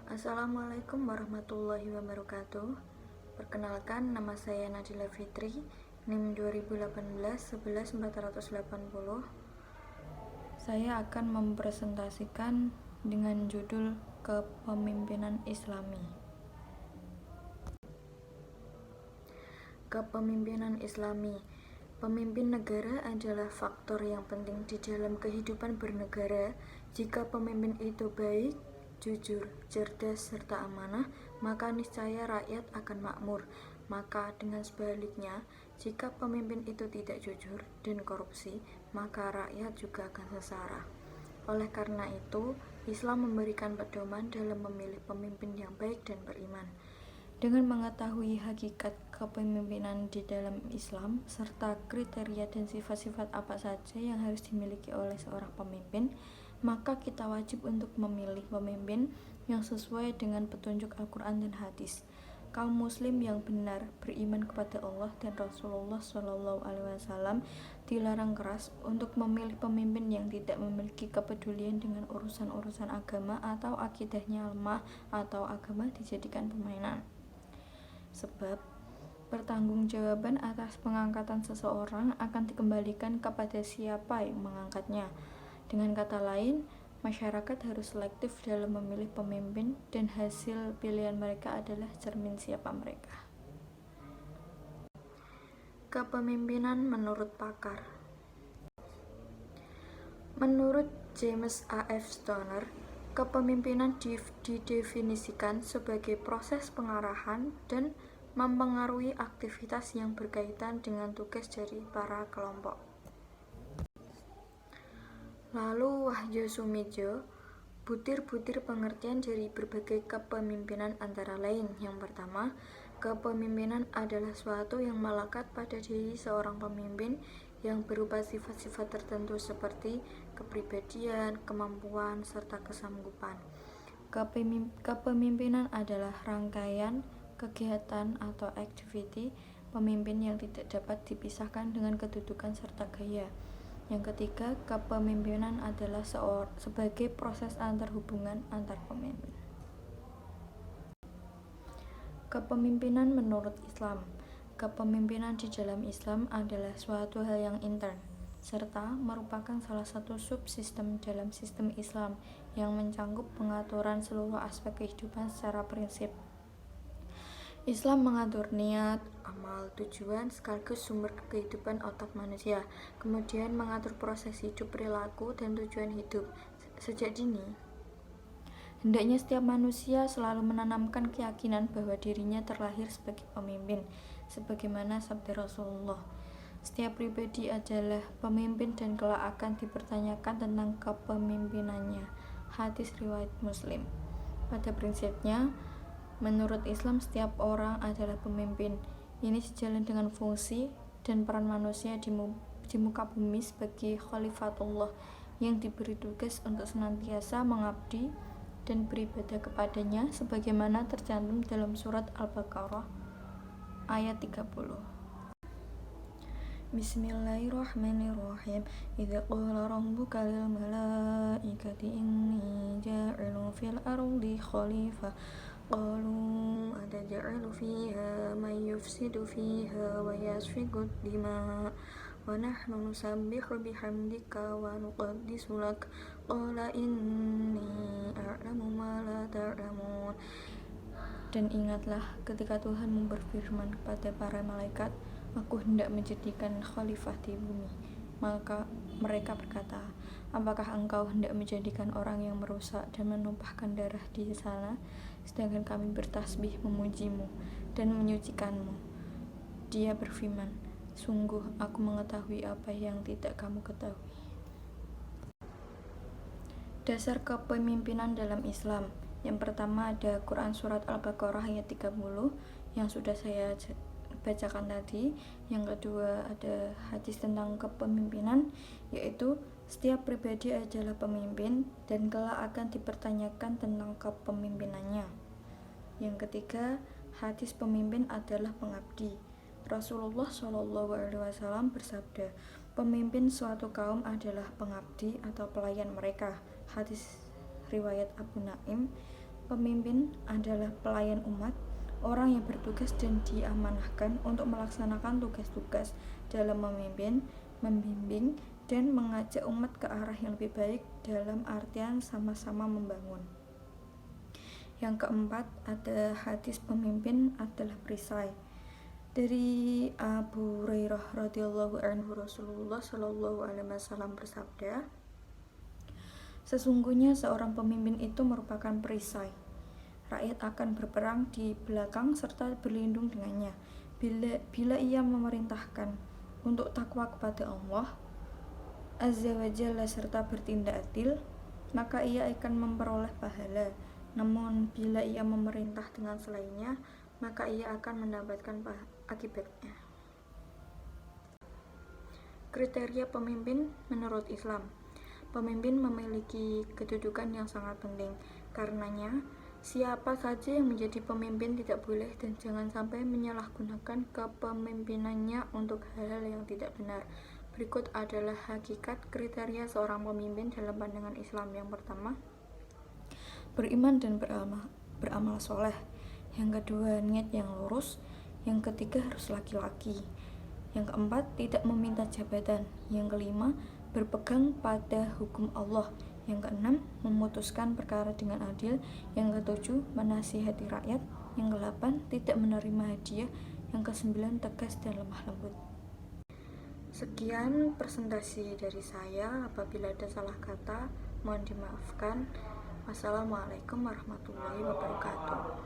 Assalamualaikum warahmatullahi wabarakatuh. Perkenalkan, nama saya Nadila Fitri, NIM 2018 11 480. Saya akan mempresentasikan dengan judul Kepemimpinan Islami. Kepemimpinan Islami. Pemimpin negara adalah faktor yang penting di dalam kehidupan bernegara. Jika pemimpin itu baik, jujur, cerdas, serta amanah, maka niscaya rakyat akan makmur. Maka dengan sebaliknya, jika pemimpin itu tidak jujur dan korupsi, maka rakyat juga akan sengsara. Oleh karena itu, Islam memberikan pedoman dalam memilih pemimpin yang baik dan beriman. Dengan mengetahui hakikat kepemimpinan di dalam Islam, serta kriteria dan sifat-sifat apa saja yang harus dimiliki oleh seorang pemimpin, maka kita wajib untuk memilih pemimpin yang sesuai dengan petunjuk Al-Quran dan hadis. Kaum muslim yang benar beriman kepada Allah dan Rasulullah SAW dilarang keras untuk memilih pemimpin yang tidak memiliki kepedulian dengan urusan-urusan agama atau akidahnya lemah atau agama dijadikan permainan. Sebab pertanggungjawaban atas pengangkatan seseorang akan dikembalikan kepada siapa yang mengangkatnya. Dengan kata lain, masyarakat harus selektif dalam memilih pemimpin dan hasil pilihan mereka adalah cermin siapa mereka. Kepemimpinan menurut pakar. Menurut James A.F. Stoner, kepemimpinan didefinisikan sebagai proses pengarahan dan mempengaruhi aktivitas yang berkaitan dengan tugas dari para kelompok. Lalu Wahyu Sumijo, butir-butir pengertian dari berbagai kepemimpinan antara lain. Yang pertama, kepemimpinan adalah suatu yang melekat pada diri seorang pemimpin yang berupa sifat-sifat tertentu seperti kepribadian, kemampuan, serta kesanggupan. Kepemimpinan adalah rangkaian kegiatan atau activity pemimpin yang tidak dapat dipisahkan dengan kedudukan serta gaya. Yang ketiga, kepemimpinan adalah sebagai proses antar hubungan antar pemimpin. Kepemimpinan menurut Islam. Kepemimpinan di dalam Islam adalah suatu hal yang intern, serta merupakan salah satu subsistem dalam sistem Islam yang mencangkup pengaturan seluruh aspek kehidupan secara prinsip. Islam mengatur niat, amal, tujuan, sekaligus sumber kehidupan otak manusia, kemudian mengatur proses hidup, perilaku, dan tujuan hidup sejak dini. Hendaknya setiap manusia selalu menanamkan keyakinan bahwa dirinya terlahir sebagai pemimpin, sebagaimana sabda Rasulullah. Setiap pribadi adalah pemimpin dan kelak akan dipertanyakan tentang kepemimpinannya. Hadis riwayat Muslim. Pada prinsipnya, menurut Islam, setiap orang adalah pemimpin. Ini sejalan dengan fungsi dan peran manusia di muka bumi sebagai khalifatullah yang diberi tugas untuk senantiasa mengabdi dan beribadah kepadanya sebagaimana tercantum dalam surat Al-Baqarah ayat 30. Bismillahirrahmanirrahim. Idza qala rabbuka lil malaikati inni ja'ilun fil ardi khalifah qalu ataj'alu fiha man yufsidu fiha wa yasfiku dima wa nahnu nusabbihu bihamdika wa nuqaddisu lak qala inni a'lamu ma la ta'lamun. Dan ingatlah ketika Tuhanmu berfirman kepada para malaikat, Aku hendak menjadikan khalifah di bumi. Maka mereka berkata, apakah engkau hendak menjadikan orang yang merusak dan menumpahkan darah di sana, sedangkan kami bertasbih memujimu dan menyucikanmu? Dia berfirman, sungguh aku mengetahui apa yang tidak kamu ketahui. Dasar kepemimpinan dalam Islam. Yang pertama ada Quran Surat Al-Baqarah ayat 30 yang sudah saya bacakan tadi. Yang kedua ada hadis tentang kepemimpinan, yaitu setiap pribadi adalah pemimpin dan kelak akan dipertanyakan tentang kepemimpinannya. Yang ketiga, hadis pemimpin adalah pengabdi. Rasulullah SAW bersabda, pemimpin suatu kaum adalah pengabdi atau pelayan mereka. Hadis riwayat Abu Naim. Pemimpin adalah pelayan umat, orang yang bertugas dan diamanahkan untuk melaksanakan tugas-tugas dalam memimpin, membimbing, dan mengajak umat ke arah yang lebih baik dalam artian sama-sama membangun. Yang keempat, ada hadis pemimpin adalah perisai. Dari Abu Hurairah radhiyallahu anhu, Rasulullah shallallahu alaihi wasallam bersabda, sesungguhnya seorang pemimpin itu merupakan perisai. Rakyat akan berperang di belakang serta berlindung dengannya. Bila ia memerintahkan untuk takwa kepada Allah Azza wa Jalla serta bertindak adil, maka ia akan memperoleh pahala. Namun bila ia memerintah dengan selainnya, maka ia akan mendapatkan akibatnya. Kriteria pemimpin menurut Islam. Pemimpin memiliki kedudukan yang sangat penting. Karenanya, siapa saja yang menjadi pemimpin tidak boleh dan jangan sampai menyalahgunakan kepemimpinannya untuk hal-hal yang tidak benar. Berikut adalah hakikat kriteria seorang pemimpin dalam pandangan Islam. Yang pertama, beriman dan beramal soleh. Yang kedua, niat yang lurus. Yang ketiga, harus laki-laki. Yang keempat, tidak meminta jabatan. Yang kelima, berpegang pada hukum Allah. Yang keenam, memutuskan perkara dengan adil. Yang ketujuh, menasihati rakyat. Yang kedelapan, tidak menerima hadiah. Yang kesembilan, tegas dan lemah lembut. Sekian presentasi dari saya. Apabila ada salah kata, mohon dimaafkan. Wassalamualaikum warahmatullahi wabarakatuh.